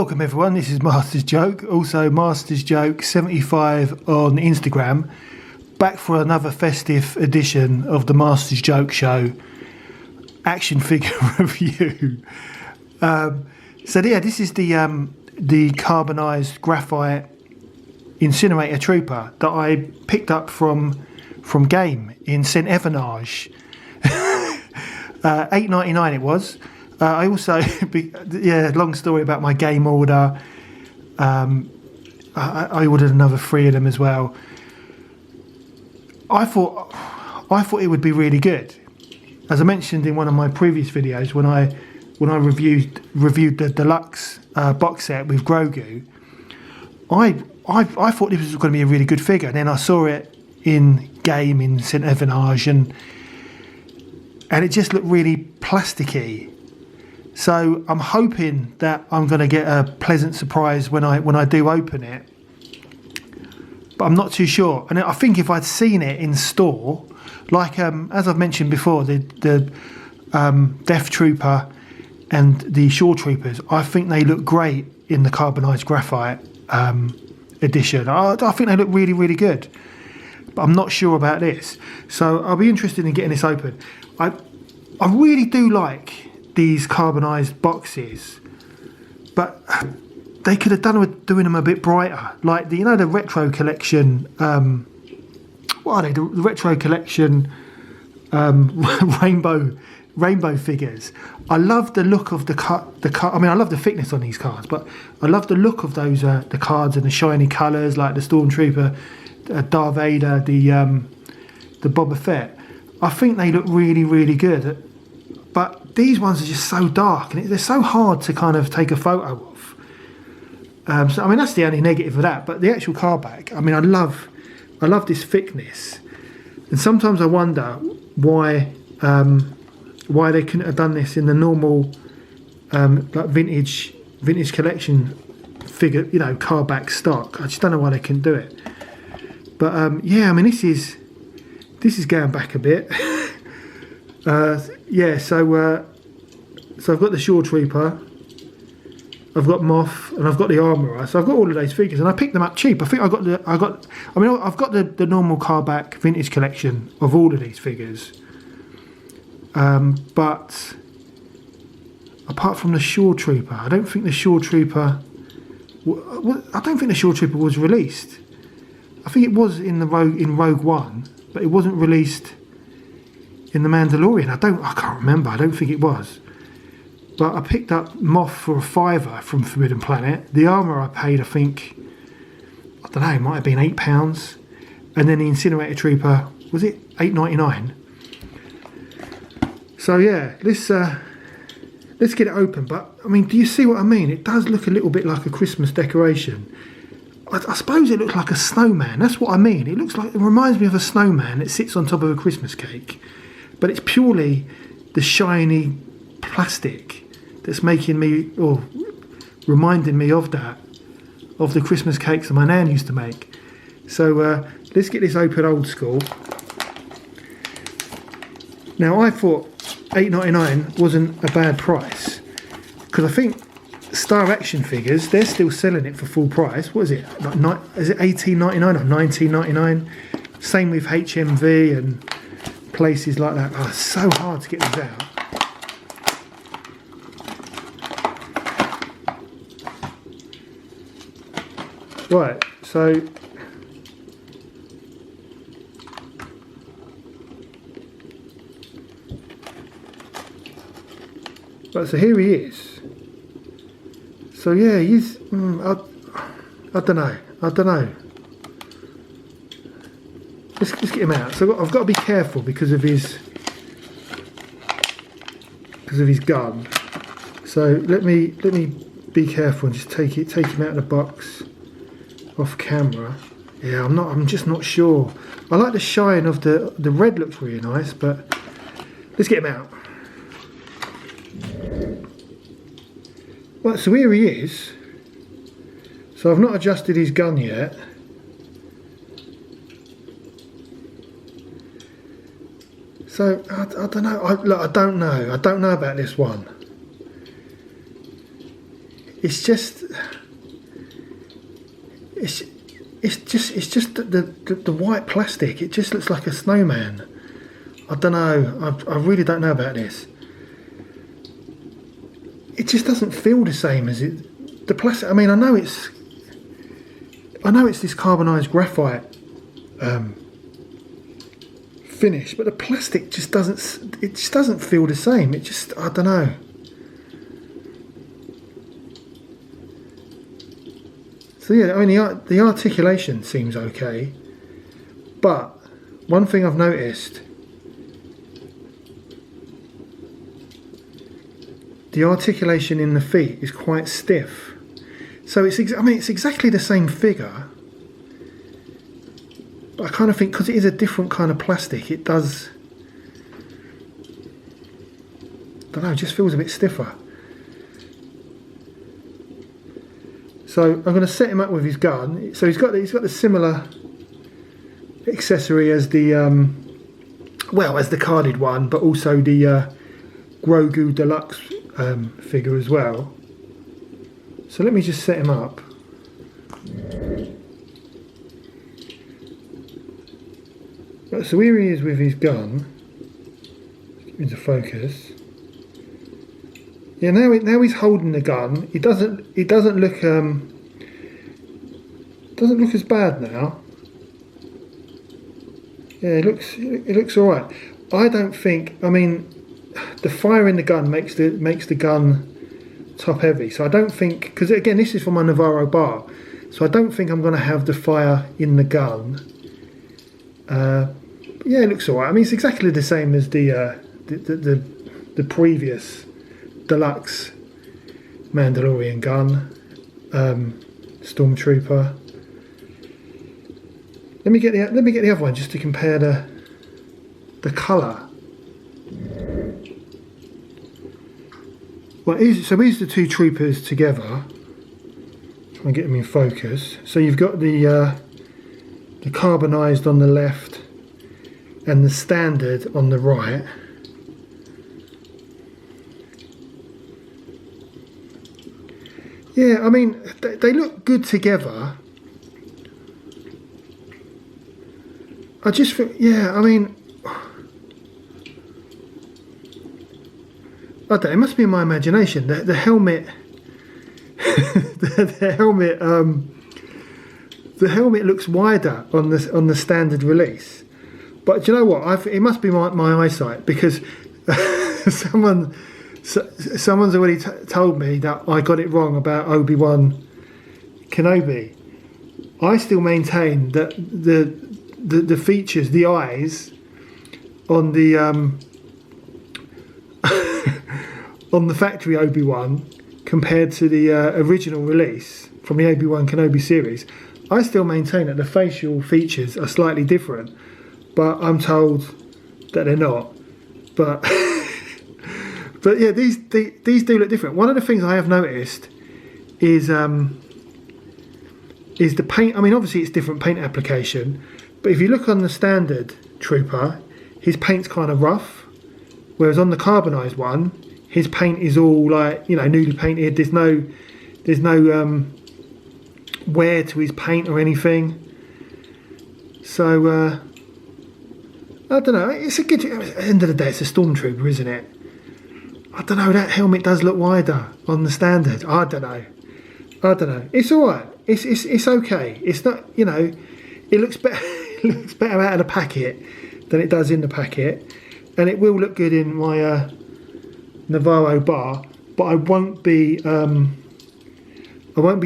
Welcome everyone, this is Master's Joke, also Master's Joke 75 on Instagram, back for another festive edition of the Master's Joke Show action figure review. So yeah, this is the Carbonized Graphite Incinerator Trooper that I picked up from Game in St Evenage. $8.99 it was. I also, yeah, long story about my Game order. I ordered another 3 of them as well. I thought it would be really good. As I mentioned in one of my previous videos, when I reviewed the deluxe box set with Grogu, I thought this was going to be a really good figure. And then I saw it in Game in St Evenage, and it just looked really plasticky. So I'm hoping that I'm going to get a pleasant surprise when I do open it, but I'm not too sure. And I think if I'd seen it in store, like as I've mentioned before, the Death Trooper and the Shore Troopers, I think they look great in the Carbonized Graphite edition. I think they look really, really good, but I'm not sure about this. So I'll be interested in getting this open. I really do like these carbonized boxes, but they could have done with doing them a bit brighter, like the retro collection. What are they? The retro collection rainbow figures. I love the look of the I mean, I love the thickness on these cards, but I love the look of those the cards and the shiny colours, like the Stormtrooper, Darth Vader, the Boba Fett. I think they look really, really good. But these ones are just so dark, and they're so hard to kind of take a photo of. So I mean, that's the only negative of that. But the actual card back, I mean, I love this thickness, and sometimes I wonder why they couldn't have done this in the normal like vintage collection figure, card back stock. I just don't know why they couldn't do it. But yeah, I mean, this is going back a bit. Yeah, so I've got the Shore Trooper, I've got Moff, and I've got the Armourer. So I've got all of those figures, and I picked them up cheap. I think I've got the normal cardback vintage collection of all of these figures. But apart from the Shore Trooper, I don't think the Shore Trooper was released. I think it was in Rogue One, but it wasn't released in The Mandalorian. I can't remember. I don't think it was. But I picked up Moff for a £5 from Forbidden Planet. The Armour I paid, I think, I don't know, it might have been £8. And then the Incinerator Trooper, was it $8.99? So yeah, let's get it open. But I mean, do you see what I mean? It does look a little bit like a Christmas decoration. I suppose it looks like a snowman. That's what I mean. It reminds me of a snowman that sits on top of a Christmas cake. But it's purely the shiny plastic that's making me, or reminding me of the Christmas cakes that my nan used to make. So let's get this open old school. Now, I thought $8.99 wasn't a bad price, because I think Star Action Figures, they're still selling it for full price. What is it? Is it $18.99 or $19.99? Same with HMV and places like that. Oh, it's so hard to get these out. Right, so here he is. So yeah, he's I don't know. Let's get him out. So I've got to be careful because of his gun. So let me be careful and just take him out of the box off camera. Yeah, I'm just not sure. I like the shine of the red, looks really nice, but let's get him out. Right, so here he is. So I've not adjusted his gun yet. So I don't know. I don't know about this one. it's just the white plastic. It just looks like a snowman. I don't know. I really don't know about this. It just doesn't feel the same as it. The plastic. I mean, I know it's this carbonized graphite finish, but the plastic just doesn't. It just doesn't feel the same. It just. I don't know. So yeah, I mean the articulation seems okay, but one thing I've noticed, the articulation in the feet is quite stiff. So it's it's exactly the same figure, but I kind of think because it is a different kind of plastic, it does. I don't know, it just feels a bit stiffer. So I'm going to set him up with his gun. So he's got the similar accessory as the as the carded one, but also the Grogu Deluxe figure as well. So let me just set him up. Right, so here he is with his gun. Into focus. Yeah, now he's holding the gun. He doesn't look as bad now. Yeah, it looks all right. I don't think. I mean, the fire in the gun makes the gun top heavy. So I don't think, because again this is for my Navarro bar, so I don't think I'm going to have the fire in the gun. Yeah, it looks all right. I mean, it's exactly the same as the previous Deluxe Mandalorian gun, Stormtrooper. Let me get the other one just to compare the colour. Well, so here's the two troopers together. Try and get them in focus. So you've got the carbonized on the left and the standard on the right. Yeah, I mean, they look good together. I just feel, yeah, I mean, I don't know, it must be in my imagination. The helmet, the helmet looks wider on the standard release. But do you know what? It must be my eyesight, because someone's already told me that I got it wrong about Obi-Wan Kenobi. I still maintain that the features, the eyes on the on the factory Obi-Wan compared to the original release from the Obi-Wan Kenobi series, I still maintain that the facial features are slightly different, but I'm told that they're not. But but yeah, these do look different. One of the things I have noticed is the paint. I mean, obviously it's different paint application, but if you look on the standard Trooper, his paint's kind of rough, whereas on the carbonized one, his paint is all like, you know, newly painted. There's no wear to his paint or anything. So I don't know. It's a good. At the end of the day, it's a Stormtrooper, isn't it? I don't know. That helmet does look wider on the standard. I don't know. It's all right. It's okay. It's not. You know, it looks better. It looks better out of the packet than it does in the packet, and it will look good in my Navarro bar. But I won't be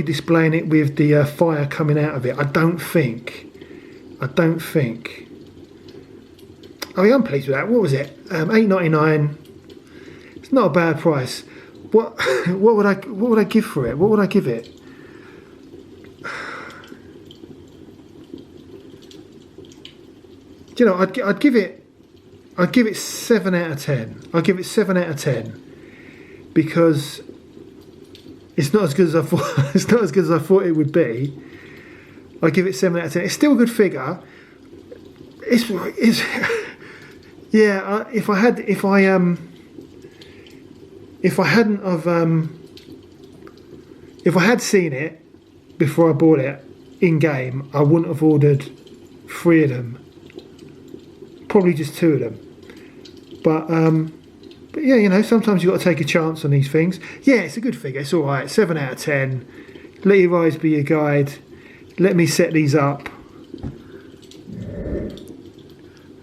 displaying it with the fire coming out of it. I don't think. I mean, I'm pleased with that. What was it? $8.99. It's not a bad price. What would I give for it? What would I give it? Do you know, I'd give it 7 out of 10. I'd give it 7 out of 10 because it's not as good as I thought. It's not as good as I thought it would be. I'd give it 7 out of 10. It's still a good figure. It's yeah. If I hadn't have if I had seen it before I bought it in game, I wouldn't have ordered 3 of them. Probably just 2 of them. But yeah, you know, sometimes you've got to take a chance on these things. Yeah, it's a good figure. It's all right. 7 out of 10. Let your eyes be your guide. Let me set these up.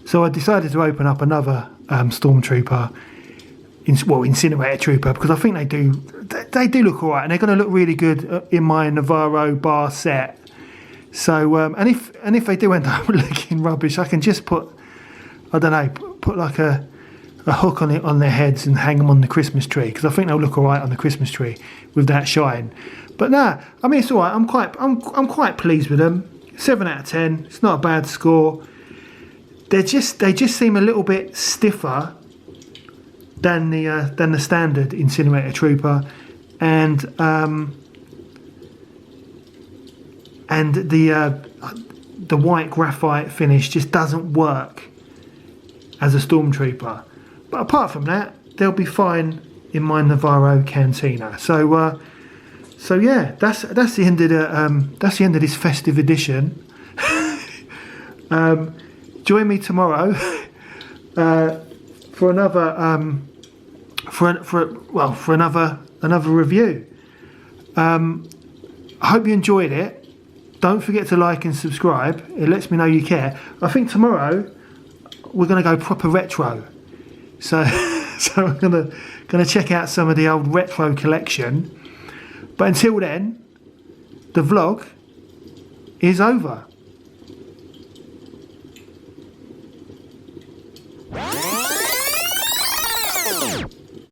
So I decided to open up another Stormtrooper, Incinerator Trooper, because I think they do look all right, and they're going to look really good in my Navarro bar set. So and if they do end up looking rubbish, I can just put, I don't know, put like a hook on it on their heads and hang them on the Christmas tree, because I think they'll look all right on the Christmas tree with that shine. But nah, I mean, it's all right. I'm quite pleased with them. 7 out of 10. It's not a bad score. They just seem a little bit stiffer than the standard Incinerator Trooper, and the white graphite finish just doesn't work as a Stormtrooper. But apart from that, they'll be fine in my Navarro Cantina. So yeah, that's the end of this festive edition. Join me tomorrow for another another review. I hope you enjoyed it. Don't forget to like and subscribe. It lets me know you care. I think tomorrow we're going to go proper retro. So I'm going to check out some of the old retro collection. But until then, the vlog is over.